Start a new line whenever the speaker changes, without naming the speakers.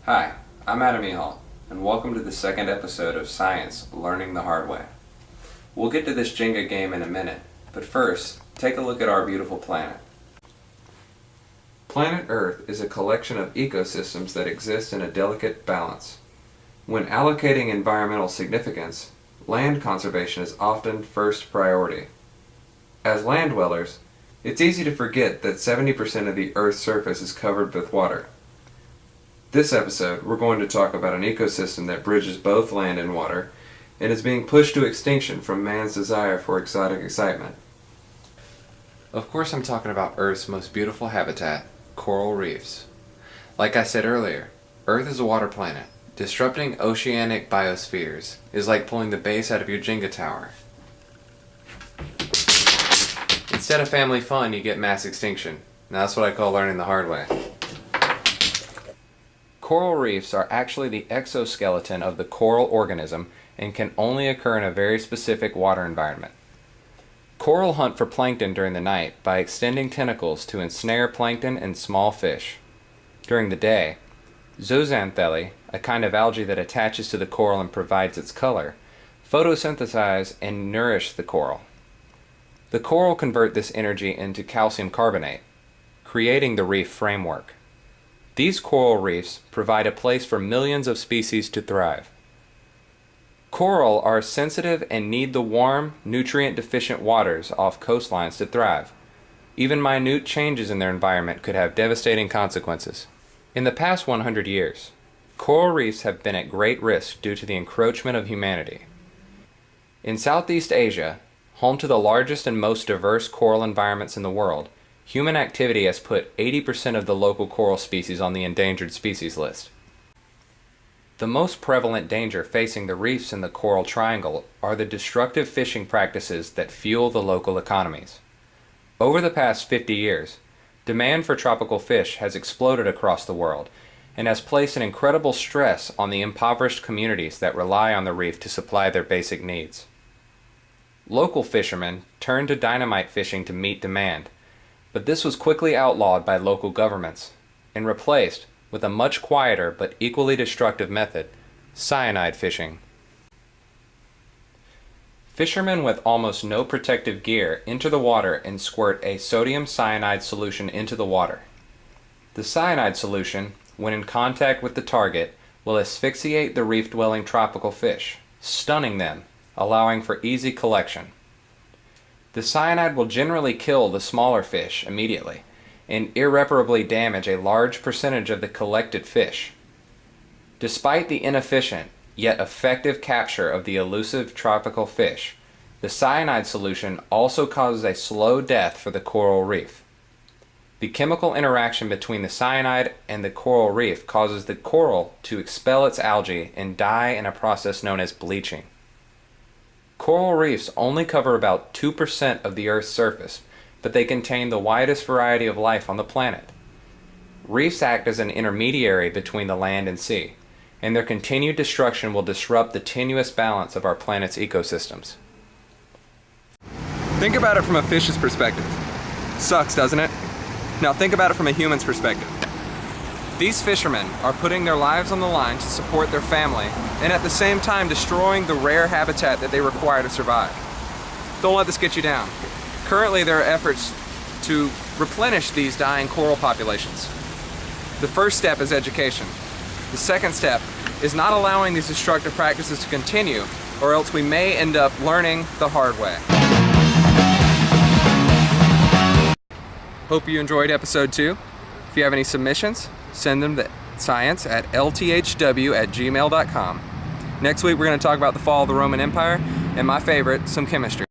Hi, I'm Adam Ehal, and welcome to the second episode of Science Learning the Hard Way. We'll get to this Jenga game in a minute, but first, take a look at our beautiful planet. Planet Earth is a collection of ecosystems that exist in a delicate balance. When allocating environmental significance, land conservation is often first priority. As land dwellers, it's easy to forget that 70% of the Earth's surface is covered with water. This episode, we're going to talk about an ecosystem that bridges both land and water and is being pushed to extinction from man's desire for exotic excitement. Of course, I'm talking about Earth's most beautiful habitat, coral reefs. Like I said earlier, Earth is a water planet. Disrupting oceanic biospheres is like pulling the base out of your Jenga tower. Instead of family fun, you get mass extinction. Now that's what I call learning the hard way. Coral reefs are actually the exoskeleton of the coral organism and can only occur in a very specific water environment. Coral hunt for plankton during the night by extending tentacles to ensnare plankton and small fish. During the day, zooxanthellae, a kind of algae that attaches to the coral and provides its color, photosynthesize and nourish the coral. The coral convert this energy into calcium carbonate, creating the reef framework. These coral reefs provide a place for millions of species to thrive. Coral are sensitive and need the warm, nutrient-deficient waters off coastlines to thrive. Even minute changes in their environment could have devastating consequences. In the past 100 years, coral reefs have been at great risk due to the encroachment of humanity. In Southeast Asia, home to the largest and most diverse coral environments in the world, human activity has put 80% of the local coral species on the endangered species list. The most prevalent danger facing the reefs in the Coral Triangle are the destructive fishing practices that fuel the local economies. Over the past 50 years, demand for tropical fish has exploded across the world and has placed an incredible stress on the impoverished communities that rely on the reef to supply their basic needs. Local fishermen turned to dynamite fishing to meet demand, but this was quickly outlawed by local governments and replaced with a much quieter but equally destructive method, cyanide fishing. Fishermen with almost no protective gear enter the water and squirt a sodium cyanide solution into the water. The cyanide solution, when in contact with the target, will asphyxiate the reef-dwelling tropical fish, stunning them, allowing for easy collection. The cyanide will generally kill the smaller fish immediately and irreparably damage a large percentage of the collected fish. Despite the inefficient yet effective capture of the elusive tropical fish, the cyanide solution also causes a slow death for the coral reef. The chemical interaction between the cyanide and the coral reef causes the coral to expel its algae and die in a process known as bleaching. Coral reefs only cover about 2% of the Earth's surface, but they contain the widest variety of life on the planet. Reefs act as an intermediary between the land and sea, and their continued destruction will disrupt the tenuous balance of our planet's ecosystems. Think about it from a fish's perspective. Sucks, doesn't it? Now think about it from a human's perspective. These fishermen are putting their lives on the line to support their family and at the same time destroying the rare habitat that they require to survive. Don't let this get you down. Currently, there are efforts to replenish these dying coral populations. The first step is education. The second step is not allowing these destructive practices to continue, or else we may end up learning the hard way. Hope you enjoyed episode 2. If you have any submissions, send them to science@lthw@gmail.com. Next week we're going to talk about the fall of the Roman Empire and my favorite, some chemistry.